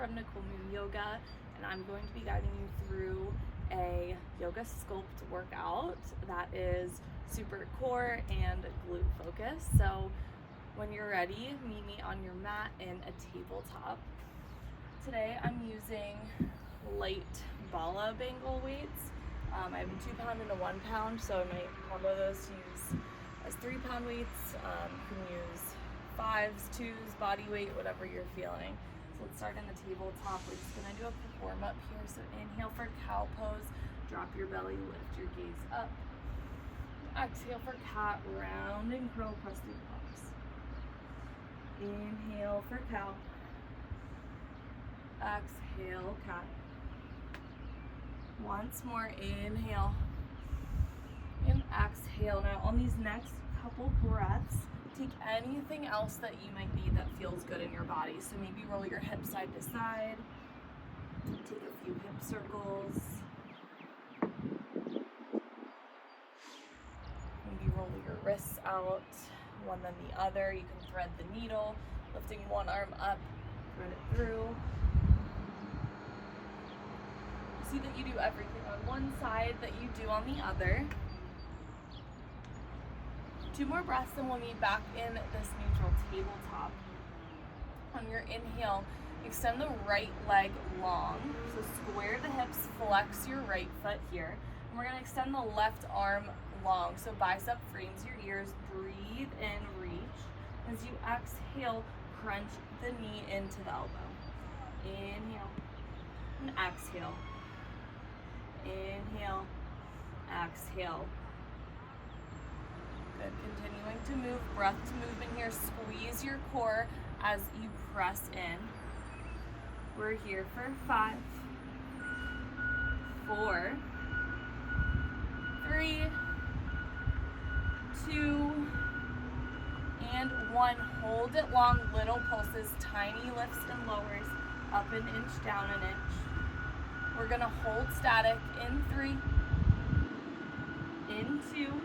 from Nicole Moon Yoga, and I'm going to be guiding you through a yoga sculpt workout that is super core and glute focused. So when you're ready, meet me on your mat in a tabletop. Today I'm using light bala bangle weights. I have a 2 pound and a 1 pound, so I might combo those to use as 3 pound weights. You can use 5s, 2s, body weight, whatever you're feeling. So let's start in the tabletop. We're just gonna do a quick warm up here. So inhale for cow pose, drop your belly, lift your gaze up. Exhale for cat, round and curl, press through the palms. Inhale for cow. Exhale, cat. Once more, inhale and exhale. Now on these next couple breaths, take anything else that you might need that feels good in your body. So maybe roll your hips side to side, take a few hip circles, maybe roll your wrists out, one then the other. You can thread the needle, lifting one arm up, thread it through. See that you do everything on one side that you do on the other. 2 more breaths and we'll meet back in this neutral tabletop. On your inhale, extend the right leg long. So square the hips, flex your right foot here. And we're gonna extend the left arm long. So bicep frames your ears, breathe in, reach. As you exhale, crunch the knee into the elbow. Inhale and exhale. Inhale, exhale. Good, continuing to move, breath to movement here. Squeeze your core as you press in. We're here for 5, 4, 3, 2, and 1. Hold it long, little pulses, tiny lifts and lowers, up an inch, down an inch. We're gonna hold static in 3, in 2,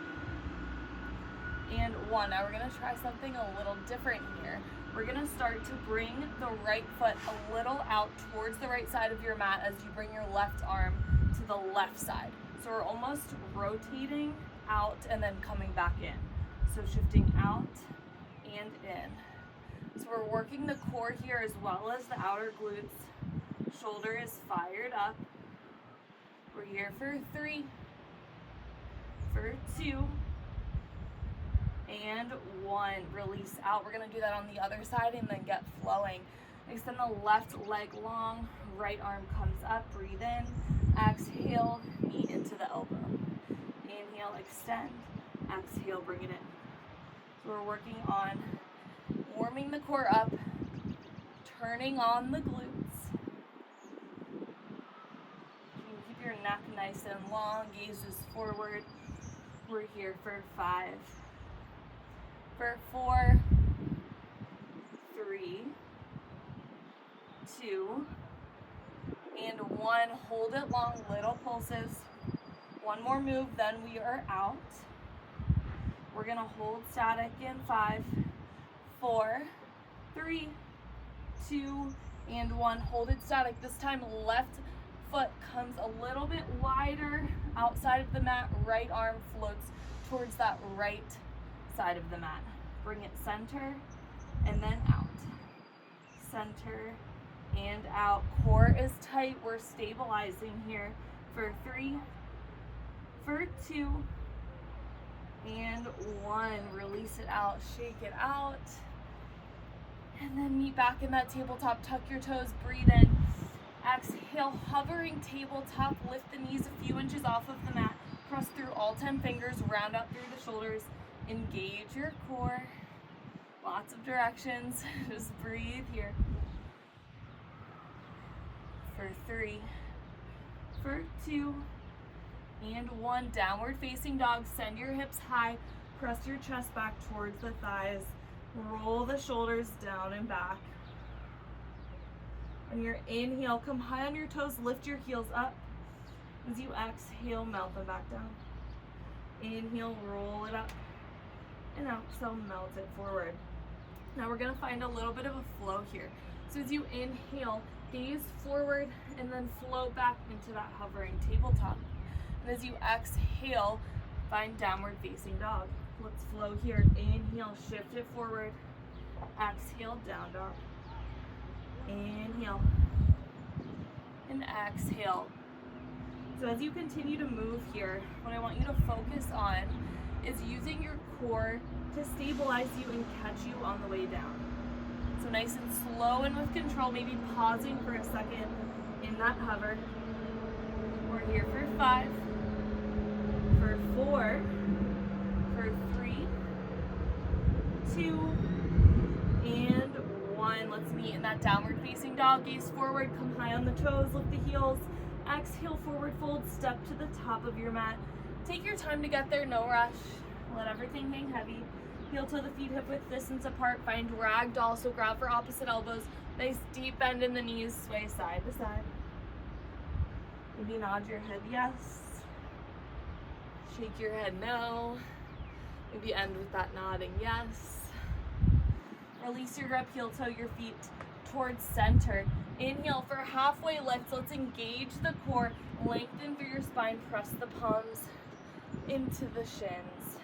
and 1. Now we're gonna try something a little different here. We're gonna start to bring the right foot a little out towards the right side of your mat as you bring your left arm to the left side. So we're almost rotating out and then coming back in. So shifting out and in. So we're working the core here as well as the outer glutes. Shoulder is fired up. We're here for 3, for 2, and 1. Release out. We're gonna do that on the other side and then get flowing. Extend the left leg long, right arm comes up, breathe in, exhale, knee into the elbow. Inhale, extend, exhale, bring it in. So we're working on warming the core up, turning on the glutes. Your neck nice and long, gaze is forward. We're here for 5, for 4, 3, 2, and 1. Hold it long, little pulses. 1 more move, then we are out. We're gonna hold static in 5, 4, 3, 2, and 1. Hold it static. This time left foot comes a little bit wider outside of the mat. Right arm floats towards that right side of the mat. Bring it center and then out. Center and out. Core is tight. We're stabilizing here for 3, for 2, and 1. Release it out. Shake it out. And then meet back in that tabletop. Tuck your toes. Breathe in. Exhale, hovering tabletop, lift the knees a few inches off of the mat, press through all 10 fingers, round out through the shoulders, engage your core, lots of directions, just breathe here. For 3, for 2, and 1, downward facing dog, send your hips high, press your chest back towards the thighs, roll the shoulders down and back. On your inhale, come high on your toes, lift your heels up. As you exhale, melt them back down. Inhale, roll it up and out, so melt it forward. Now we're gonna find a little bit of a flow here. So as you inhale, gaze forward, and then float back into that hovering tabletop. And as you exhale, find downward facing dog. Let's flow here. Inhale, shift it forward. Exhale, down dog. Inhale. And exhale. So as you continue to move here, what I want you to focus on is using your core to stabilize you and catch you on the way down. So nice and slow and with control, maybe pausing for a second in that hover. We're here for 5, for 4, for 3, 2, and 1. Let's meet in that downward facing dog. Gaze forward, come high on the toes, lift the heels. Exhale, forward fold, step to the top of your mat. Take your time to get there, no rush. Let everything hang heavy. Heel to the feet, hip width distance apart. Find ragdoll, so grab for opposite elbows. Nice deep bend in the knees, sway side to side. Maybe nod your head yes. Shake your head no. Maybe end with that nodding yes. Release your grip, heel toe your feet towards center. Inhale for halfway lift. Let's engage the core. Lengthen through your spine. Press the palms into the shins.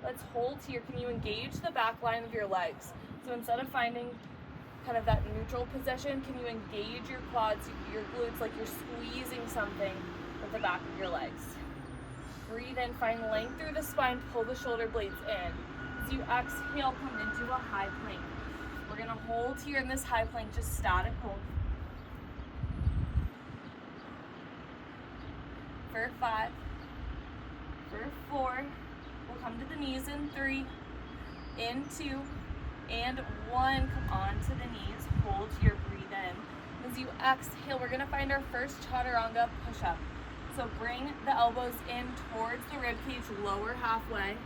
Let's hold here. Can you engage the back line of your legs? So instead of finding kind of that neutral position, can you engage your quads, your glutes, like you're squeezing something with the back of your legs? Breathe in, find length through the spine, pull the shoulder blades in. As you exhale, come into a high plank. We're gonna hold here in this high plank, just static hold. For 5, for 4, we'll come to the knees in 3, in 2, and 1. Come on to the knees, hold here, breathe in. As you exhale, we're gonna find our first chaturanga push-up. So bring the elbows in towards the rib cage, lower halfway.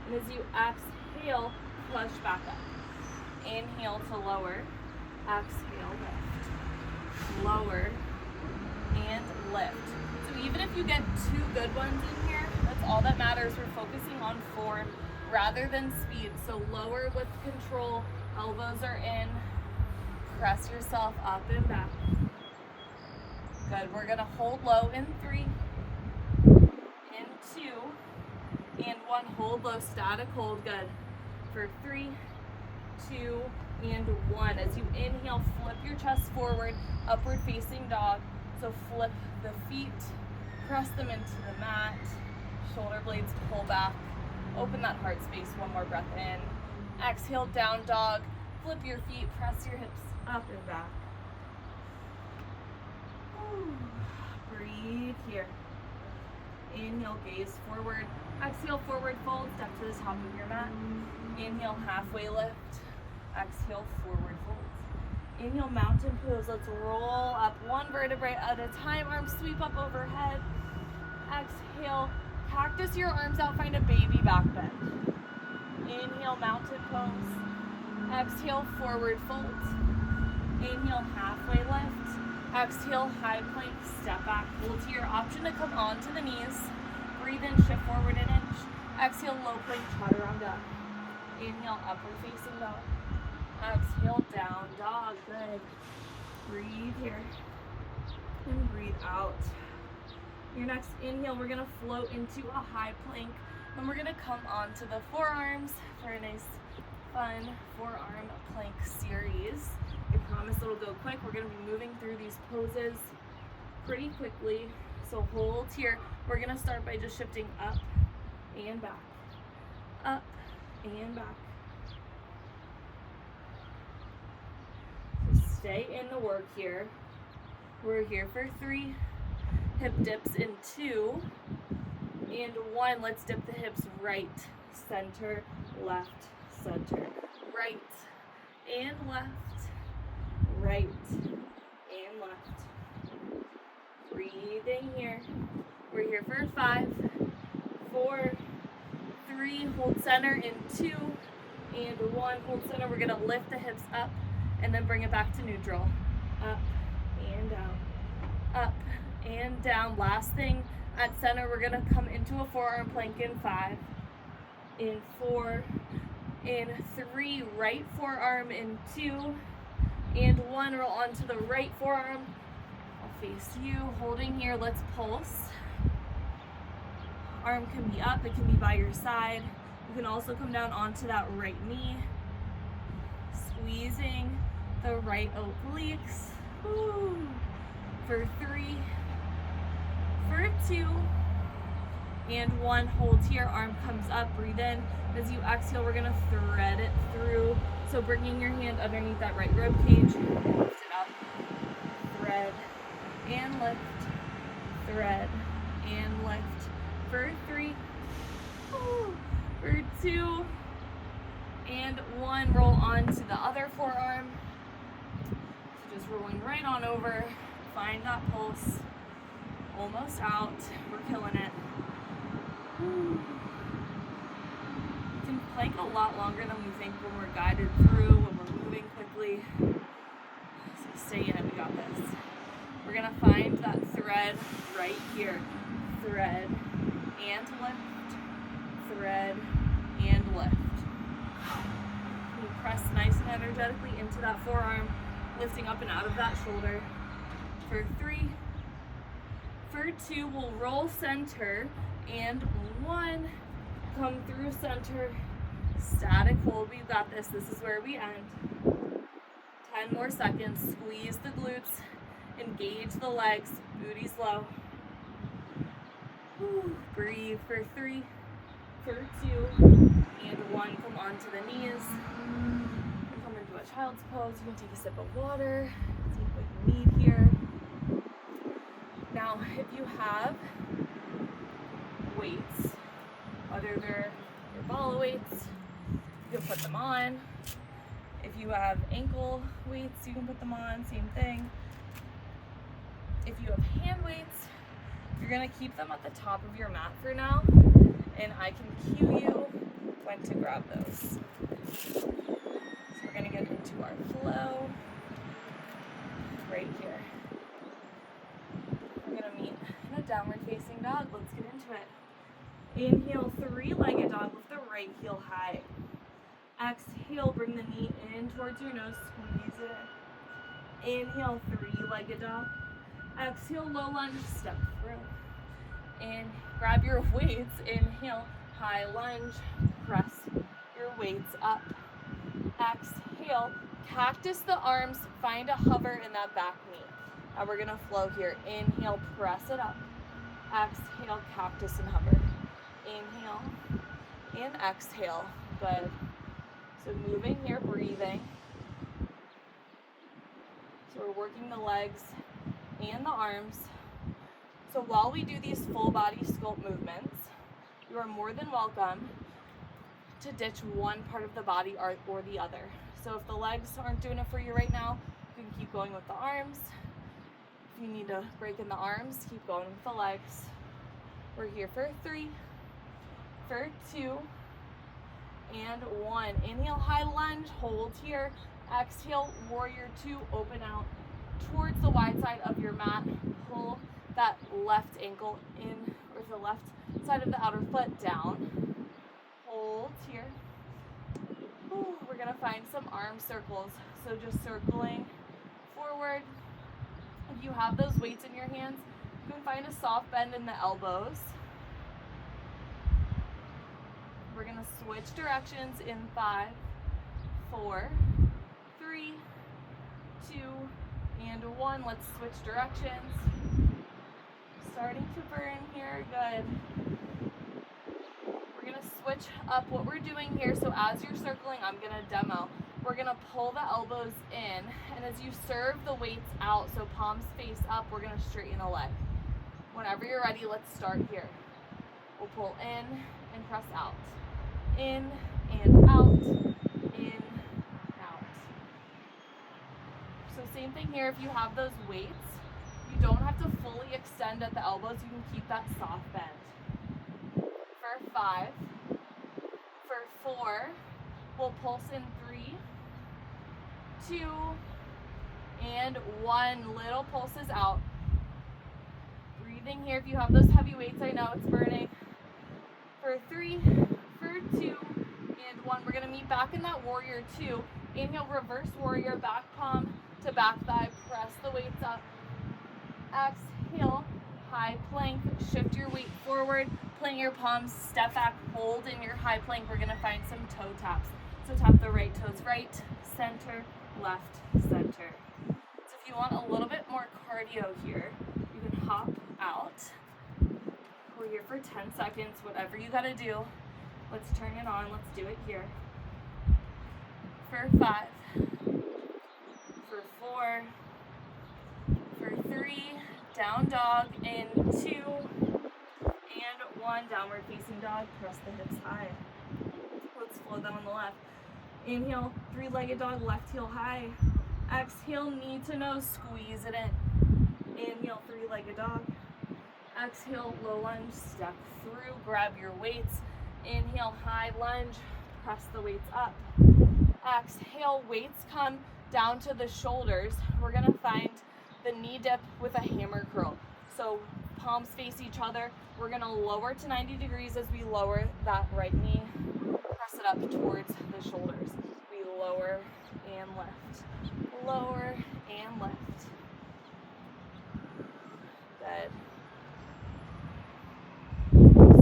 And as you exhale, push back up. Inhale to lower, exhale, lift, lower, and lift. So even if you get 2 good ones in here, that's all that matters. We're focusing on form rather than speed. So lower with control, elbows are in, press yourself up and back. Good, we're gonna hold low in 3, in 2, and 1. Hold low, static hold, good. For 3, 2, and 1. As you inhale, flip your chest forward, upward facing dog. So flip the feet, press them into the mat, shoulder blades pull back, open that heart space, 1 more breath in. Exhale, down dog, flip your feet, press your hips up and back. Breathe here. Inhale, gaze forward. Exhale, forward fold, step to the top of your mat. Inhale, halfway lift. Exhale, forward fold. Inhale, mountain pose. Let's roll up 1 vertebrae at a time. Arms sweep up overhead. Exhale, cactus your arms out, find a baby back bend. Inhale, mountain pose. Exhale, forward fold. Inhale, halfway lift. Exhale, high plank, step back. Hold to your option to come onto the knees. Breathe in, shift forward an inch. Exhale, low plank, chaturanga. Inhale, upward facing dog. Exhale, down dog. Good. Breathe here. And breathe out. Your next inhale, we're gonna float into a high plank. Then we're gonna come onto the forearms for a nice, fun forearm plank series. I promise it'll go quick. We're gonna be moving through these poses pretty quickly. So hold here. We're gonna start by just shifting up and back. Up and back. So stay in the work here. We're here for 3. Hip dips in 2 and 1. Let's dip the hips right, center, left, center, right and left, right and left. Breathing here. We're here for 5, 4, 3. Hold center in 2 and 1. Hold center. We're gonna lift the hips up and then bring it back to neutral. Up and down. Up and down. Last thing, at center, we're gonna come into a forearm plank in 5, in 4, in 3, right forearm in 2, and one. Roll onto the right forearm. I'll face you, holding here. Let's pulse. Arm can be up, it can be by your side. You can also come down onto that right knee. Squeezing the right obliques. Woo. For 3, for 2, and 1. Hold here, arm comes up, breathe in. As you exhale, we're gonna thread it through. So bringing your hand underneath that right rib cage, lift it up, thread, and lift, thread, and lift. For 3, for 2, and 1. Roll on to the other forearm. So just rolling right on over. Find that pulse. Almost out. We're killing it. You can plank a lot longer than we think when we're guided through, when we're moving quickly. So stay in it. We got this. We're going to find that thread right here. Thread and lift. Thread and lift. You press nice and energetically into that forearm, lifting up and out of that shoulder. For 3, for 2, we'll roll center, and 1, come through center, static hold. We've got this. This is where we end. 10 more seconds. Squeeze the glutes, engage the legs, booty's low. Breathe for 3, for 2, and 1. Come onto the knees. Come into a child's pose. You can take a sip of water. Take what you need here. Now, if you have weights, whether they're your ball weights, you can put them on. If you have ankle weights, you can put them on. Same thing. If you have hand weights, you're gonna keep them at the top of your mat for now, and I can cue you when to grab those. So we're gonna get into our flow right here. We're gonna meet in a downward facing dog. Let's get into it. Inhale, 3-legged dog. Lift the right heel high. Exhale, bring the knee in towards your nose, squeeze it. Inhale, 3-legged dog. Exhale, low lunge, step through. And grab your weights. Inhale, high lunge, press your weights up. Exhale, cactus the arms, find a hover in that back knee. Now we're gonna flow here. Inhale, press it up. Exhale, cactus and hover. Inhale and exhale. Good. So moving here, breathing. So we're working the legs and the arms. So while we do these full body sculpt movements, you are more than welcome to ditch one part of the body or the other. So if the legs aren't doing it for you right now, you can keep going with the arms. If you need to break in the arms, keep going with the legs. We're here for 3, for 2, and 1. Inhale, high lunge, hold here. Exhale, warrior 2, open out towards the wide side of your mat. Pull that left ankle in, or the left side of the outer foot down. Hold here. Ooh, we're gonna find some arm circles. So just circling forward. If you have those weights in your hands, you can find a soft bend in the elbows. We're gonna switch directions in 5, 4, 3, 2, and 1. Let's switch directions. Starting to burn here, good. We're gonna switch up what we're doing here. So as you're circling, I'm gonna demo. We're gonna pull the elbows in, and as you serve the weights out, so palms face up, we're gonna straighten a leg. Whenever you're ready, let's start here. We'll pull in and press out. In and out, in, out. So same thing here, if you have those weights, you don't have to fully extend at the elbows, you can keep that soft bend. For 5, for 4, we'll pulse in 3, 2, and 1. Little pulses out. Breathing here, if you have those heavy weights, I know it's burning. For 3, for 2, and 1. We're gonna meet back in that warrior 2. Inhale, reverse warrior, back palm to back thigh, press the weights up. Exhale, high plank, shift your weight forward, plant your palms, step back, hold in your high plank. We're gonna find some toe taps. So tap the right toes, right, center, left, center. So if you want a little bit more cardio here, you can hop out. We're here for 10 seconds, whatever you gotta do. Let's turn it on, let's do it here. For 5, for 4, for 3, down dog in 2, and 1, downward facing dog, press the hips high. Let's flow them on the left. Inhale, 3-legged dog, left heel high. Exhale, knee to nose, squeeze it in. Inhale, 3-legged dog. Exhale, low lunge, step through, grab your weights. Inhale, high lunge, press the weights up. Exhale, weights come down to the shoulders. We're gonna find the knee dip with a hammer curl. So palms face each other. We're gonna lower to 90 degrees as we lower that right knee. Press it up towards the shoulders. We lower and lift. Lower and lift. Good.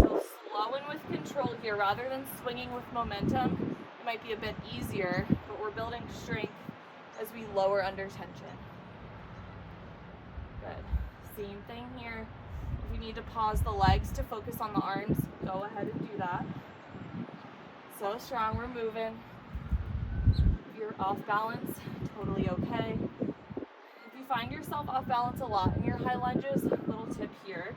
So slow and with control here, rather than swinging with momentum. It might be a bit easier, but we're building strength as we lower under tension. Good. Same thing here. If you need to pause the legs to focus on the arms, go ahead and do that. So strong, we're moving. If you're off balance, totally okay. If you find yourself off balance a lot in your high lunges, little tip here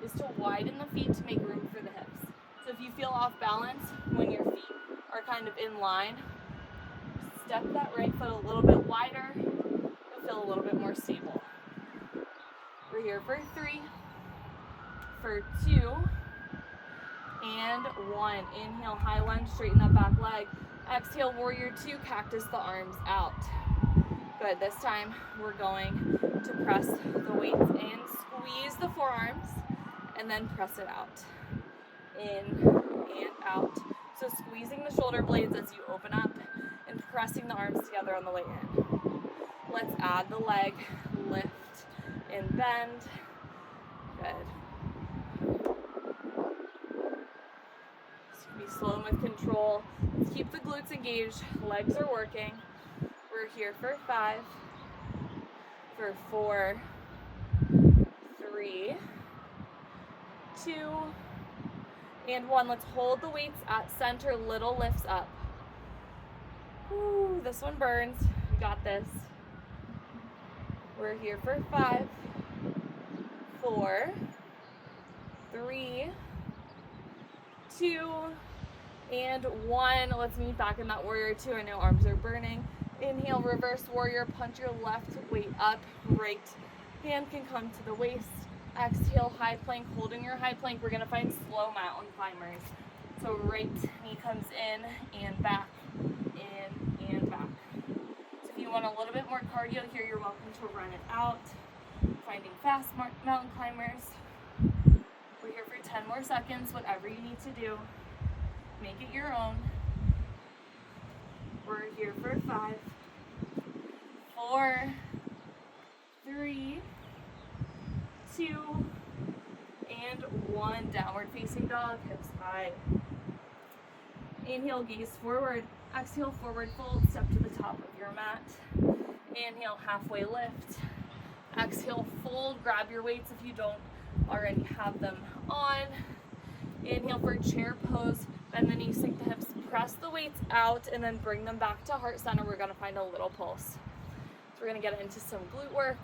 is to widen the feet to make room for the hips. So if you feel off balance when your feet are kind of in line, step that right foot a little bit wider. You'll feel a little bit more stable. We're here for 3, for 2, and 1. Inhale, high lunge, straighten that back leg. Exhale, warrior 2, cactus the arms out. Good, this time we're going to press the weights in, squeeze the forearms, and then press it out. In and out. So squeezing the shoulder blades as you open up and pressing the arms together on the way in. Let's add the leg, lift and bend. Good. Be slow and with control. Let's keep the glutes engaged. Legs are working. We're here for 5, for 4, 3, 2, and 1. Let's hold the weights at center, little lifts up. Ooh, this one burns. You got this. We're here for 5, 4, 3, 2, and 1. Let's meet back in that warrior 2. I know arms are burning. Inhale, reverse warrior, punch your left weight up, right hand can come to the waist. Exhale, high plank, holding your high plank. We're gonna find slow mountain climbers. So right knee comes in and back, in and back. So if you want a little bit more cardio here, you're welcome to run it out. Finding fast mountain climbers. We're here for 10 more seconds, whatever you need to do. Make it your own. We're here for 5, 4, 3, 2, and 1. Downward facing dog, hips high. Inhale, gaze forward. Exhale, forward fold, step to the top of your mat. Inhale, halfway lift. Exhale, fold, grab your weights if you don't already have them on. Inhale for chair pose, bend the knees, sink the hips, press the weights out, and then bring them back to heart center. We're gonna find a little pulse. So we're gonna get into some glute work.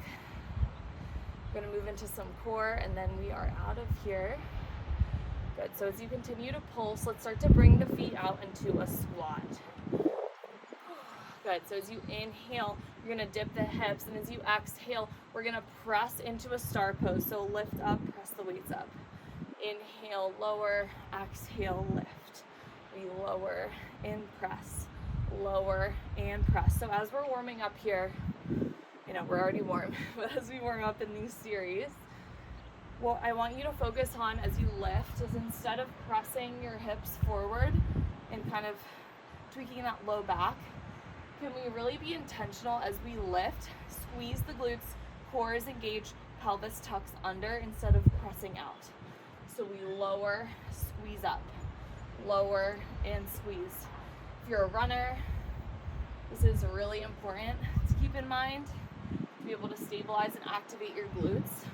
We're gonna move into some core, and then we are out of here. Good, so as you continue to pulse, let's start to bring the feet out into a squat. Good, so as you inhale, you're gonna dip the hips, and as you exhale, we're gonna press into a star pose. So lift up, press the weights up. Inhale, lower, exhale, lift. We lower and press, lower and press. So as we're warming up here, you know, we're already warm, but as we warm up in these series, what I want you to focus on as you lift is instead of pressing your hips forward and kind of tweaking that low back, Can we really be intentional as we lift? Squeeze the glutes, core is engaged, pelvis tucks under instead of pressing out. So we lower, squeeze up, lower and squeeze. If you're a runner, this is really important to keep in mind to be able to stabilize and activate your glutes.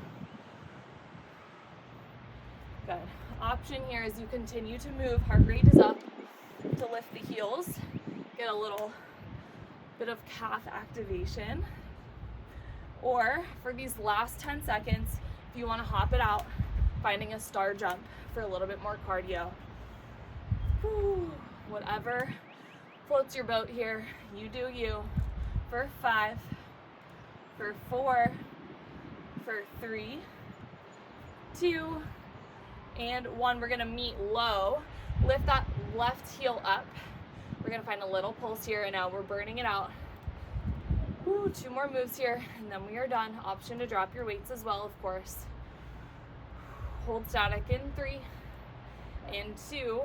Good. Option here as you continue to move, heart rate is up, to lift the heels, get a little bit of calf activation. Or for these last 10 seconds, if you want to hop it out, finding a star jump for a little bit more cardio. Whew. Whatever floats your boat here, you do you. For 5, for 4, for 3, 2, and 1. We're gonna meet low, lift that left heel up. We're gonna find a little pulse here, and now we're burning it out. Woo, 2 more moves here, and then we are done. Option to drop your weights as well, of course. Hold static in 3, and 2,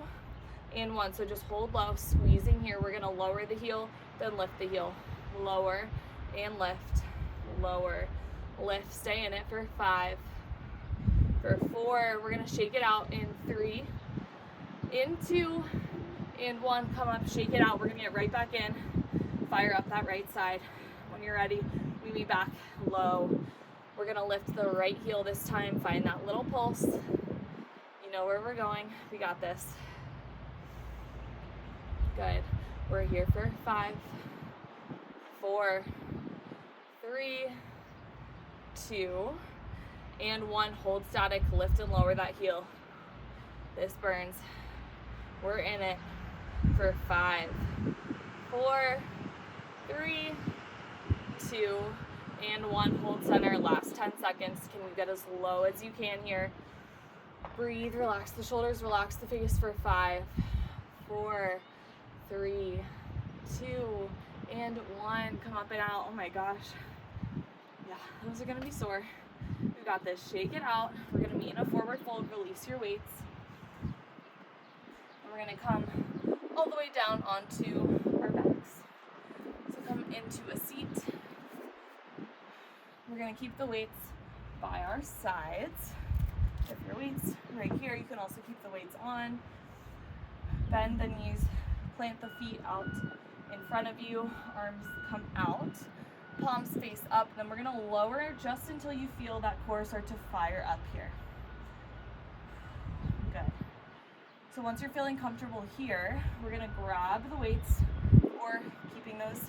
and 1. So just hold low, squeezing here. We're gonna lower the heel, then lift the heel. Lower and lift, lower, lift. Stay in it for 5. For 4, we're gonna shake it out in 3, in 2, and 1. Come up, shake it out. We're gonna get right back in. Fire up that right side. When you're ready, we meet back low. We're gonna lift the right heel this time. Find that little pulse. You know where we're going. We got this. Good. We're here for 5, 4, 3, 2, and 1. Hold static, lift and lower that heel. This burns. We're in it for 5, 4, 3, 2, and 1. Hold center, last 10 seconds. Can you get as low as you can here? Breathe, relax the shoulders, relax the face for 5, 4, 3, 2, and 1. Come up and out. Oh my gosh. Yeah, those are gonna be sore. We got this. Shake it out. We're gonna meet in a forward fold. Release your weights. And we're gonna come all the way down onto our backs. So come into a seat. We're gonna keep the weights by our sides. If your weights right here, you can also keep the weights on. Bend the knees, plant the feet out in front of you, arms come out, palms face up. Then we're gonna lower just until you feel that core start to fire up here. Good. So once you're feeling comfortable here, we're gonna grab the weights, or keeping those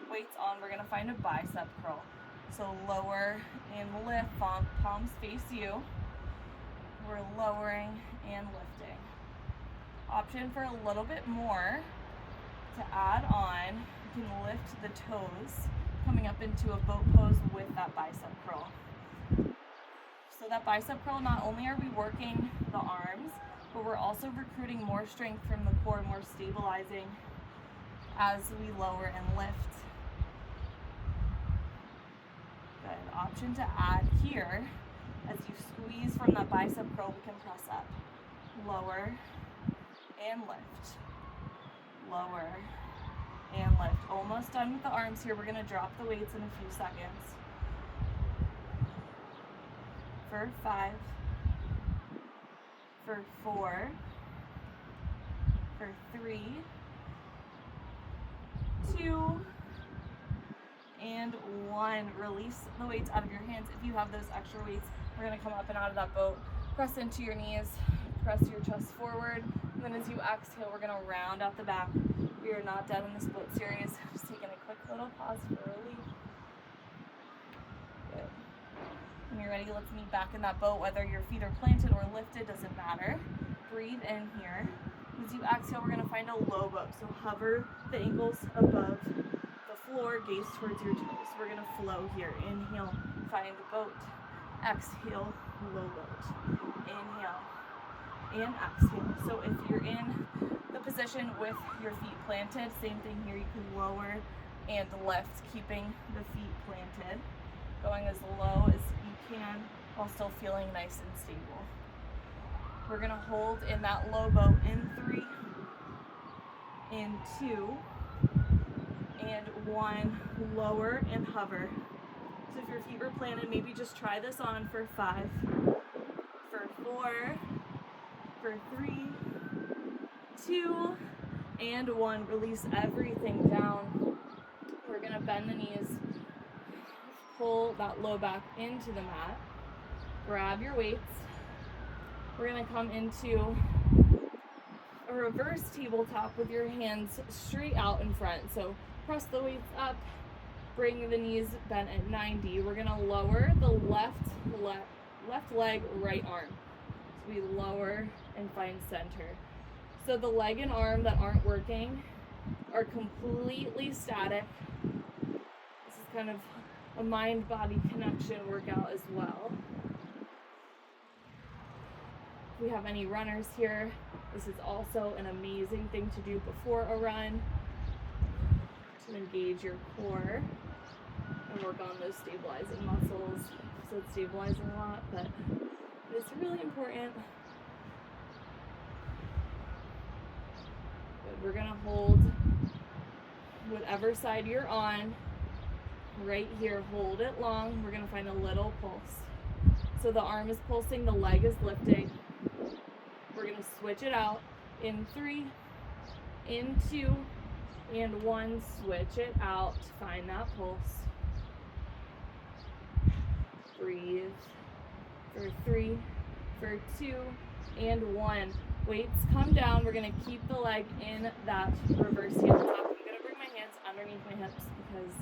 weights on, we're gonna find a bicep curl. So lower and lift, palms face you. We're lowering and lifting. Option for a little bit more to add on, you can lift the toes, coming up into a boat pose with that bicep curl. So that bicep curl, not only are we working the arms, but we're also recruiting more strength from the core, more stabilizing as we lower and lift. Good. Option to add here, as you squeeze from that bicep curl, we can press up. Lower and lift. Lower and lift. Almost done with the arms here. We're going to drop the weights in a few seconds. For 5, for 4, for 3, 2, and 1. Release the weights out of your hands. If you have those extra weights, we're going to come up and out of that boat. Press into your knees. Press your chest forward. And then as you exhale, we're going to round out the back. We are not done in this boat series. Just taking a quick little pause for relief. Good. When you're ready, let's meet back in that boat. Whether your feet are planted or lifted, doesn't matter. Breathe in here. As you exhale, we're going to find a low boat. So hover the ankles above the floor, gaze towards your toes. We're going to flow here. Inhale, find boat. Exhale, low boat. Inhale and exhale. So if you're in the position with your feet planted, same thing here. You can lower and lift, keeping the feet planted, going as low as you can while still feeling nice and stable. We're going to hold in that low boat in 3, in 2, and 1, lower and hover. So if your feet were planted, maybe just try this on for 5, for 4, for 3, 2, and 1. Release everything down. We're gonna bend the knees, pull that low back into the mat, grab your weights. We're gonna come into a reverse tabletop with your hands straight out in front. So press the weights up, bring the knees bent at 90. We're gonna lower the left leg, right arm. So we lower and find center. So the leg and arm that aren't working are completely static. This is kind of a mind-body connection workout as well. If we have any runners here, this is also an amazing thing to do before a run to engage your core and work on those stabilizing muscles. So it's stabilizing a lot, but it's really important. Good. We're gonna hold whatever side you're on right here. Hold it long. We're gonna find a little pulse. So the arm is pulsing, the leg is lifting. We're gonna switch it out in 3, in 2, and 1. Switch it out. Find that pulse. Breathe for 3, for 2, and 1. Weights come down. We're gonna keep the leg in that reverse tabletop. I'm gonna bring my hands underneath my hips because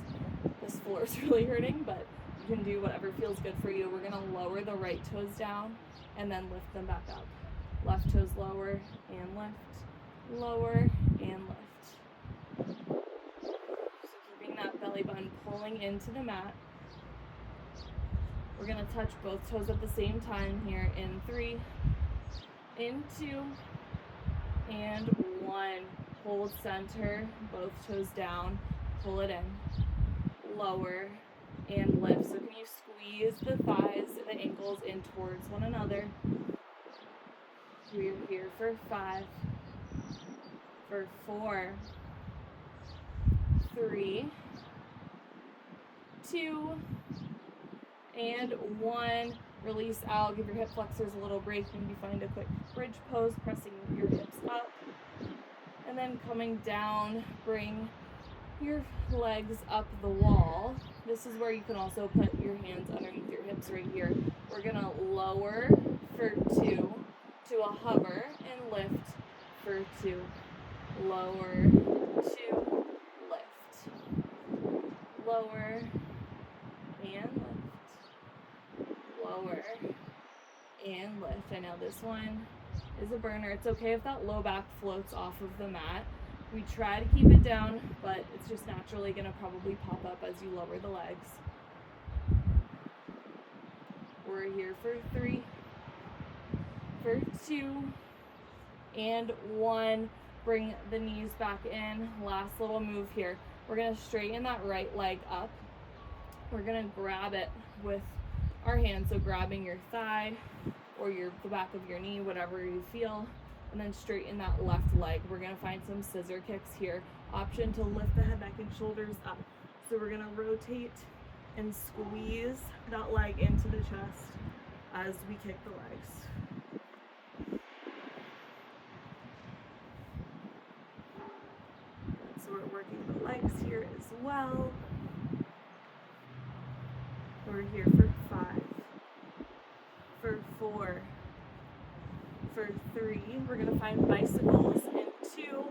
this floor is really hurting, but you can do whatever feels good for you. We're gonna lower the right toes down and then lift them back up. Left toes lower and lift, lower and lift. So keeping that belly button pulling into the mat. We're gonna touch both toes at the same time here in 3, in 2, and 1. Hold center, both toes down, pull it in, lower and lift. So can you squeeze the thighs and the ankles in towards one another? We're here for 5, for 4, 3, 2, and 1. Release out. Give your hip flexors a little break. Maybe find a quick bridge pose, pressing your hips up. And then coming down, bring your legs up the wall. This is where you can also put your hands underneath your hips right here. We're going to lower for 2 to a hover and lift for 2. Lower, 2, lift. Lower and lift. Lower and lift. I know this one is a burner. It's okay if that low back floats off of the mat. We try to keep it down, but it's just naturally going to probably pop up as you lower the legs. We're here for 3, for 2, and 1. Bring the knees back in. Last little move here. We're going to straighten that right leg up. We're going to grab it with our hands, so grabbing your thigh or the back of your knee, whatever you feel, and then straighten that left leg. We're going to find some scissor kicks here. Option to lift the head, neck, and shoulders up. So we're going to rotate and squeeze that leg into the chest as we kick the legs. So we're working the legs here as well. We're here for 5, for 4, for 3. We're going to find bicycles in 2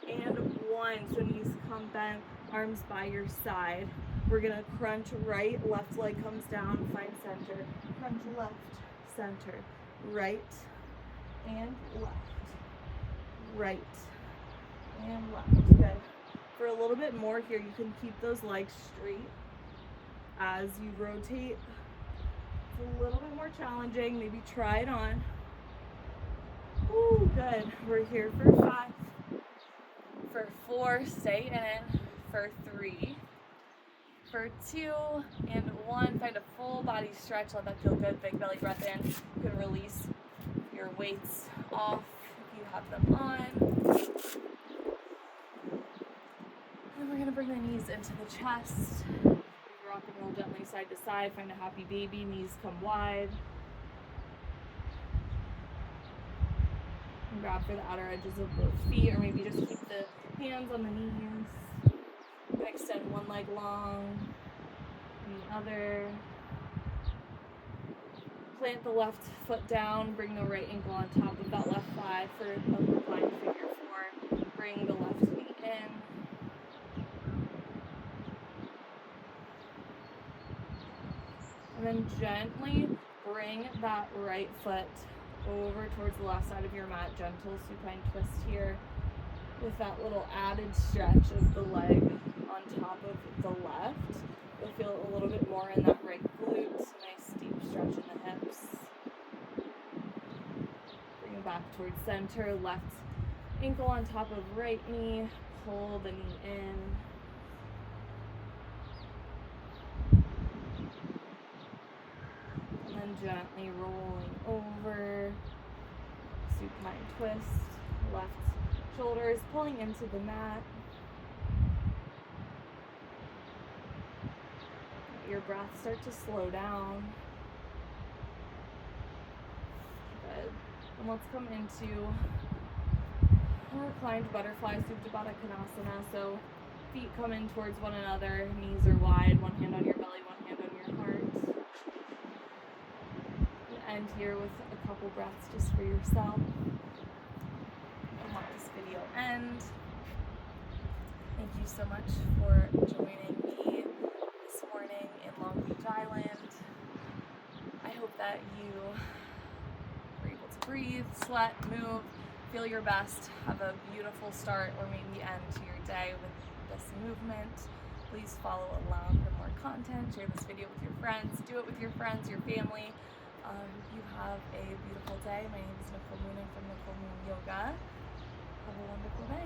and 1. So knees come bent, arms by your side. We're going to crunch right, left leg comes down, find center. Crunch left, center. Right and left. Right and left. Good. For a little bit more here, you can keep those legs straight as you rotate. It's a little bit more challenging. Maybe try it on. Ooh, good. We're here for 5, for 4, stay in, for 3, for 2, and 1. Find a full body stretch. Let that feel good. Big belly breath in. You can release your weights off if you have them on. bring the knees into the chest. Rock and roll gently side to side. Find a happy baby. Knees come wide. And grab for the outer edges of both feet, or maybe just keep the hands on the knees. Extend one leg long, the other. Plant the left foot down. Bring the right ankle on top of that left thigh for a reclined figure four. Bring the left knee in. And then gently bring that right foot over towards the left side of your mat. Gentle supine twist here with that little added stretch of the leg on top of the left. You'll feel a little bit more in that right glute. Nice deep stretch in the hips. Bring it back towards center. Left ankle on top of right knee. Pull the knee in. Gently rolling over, supine twist, left shoulders pulling into the mat. Let your breath start to slow down. Good. And let's come into a reclined butterfly, Supta Baddha Konasana. So feet come in towards one another, knees are wide, one hand on your belly, one hand on your heart. End here with a couple breaths just for yourself. And let this video end. Thank you so much for joining me this morning in Long Beach Island. I hope that you were able to breathe, sweat, move, feel your best, have a beautiful start or maybe end to your day with this movement. Please follow along for more content. Share this video with your friends. Do it with your friends, your family. You have a beautiful day. My name is Nicole Moonen from Nicole Moon Yoga. Have a wonderful day.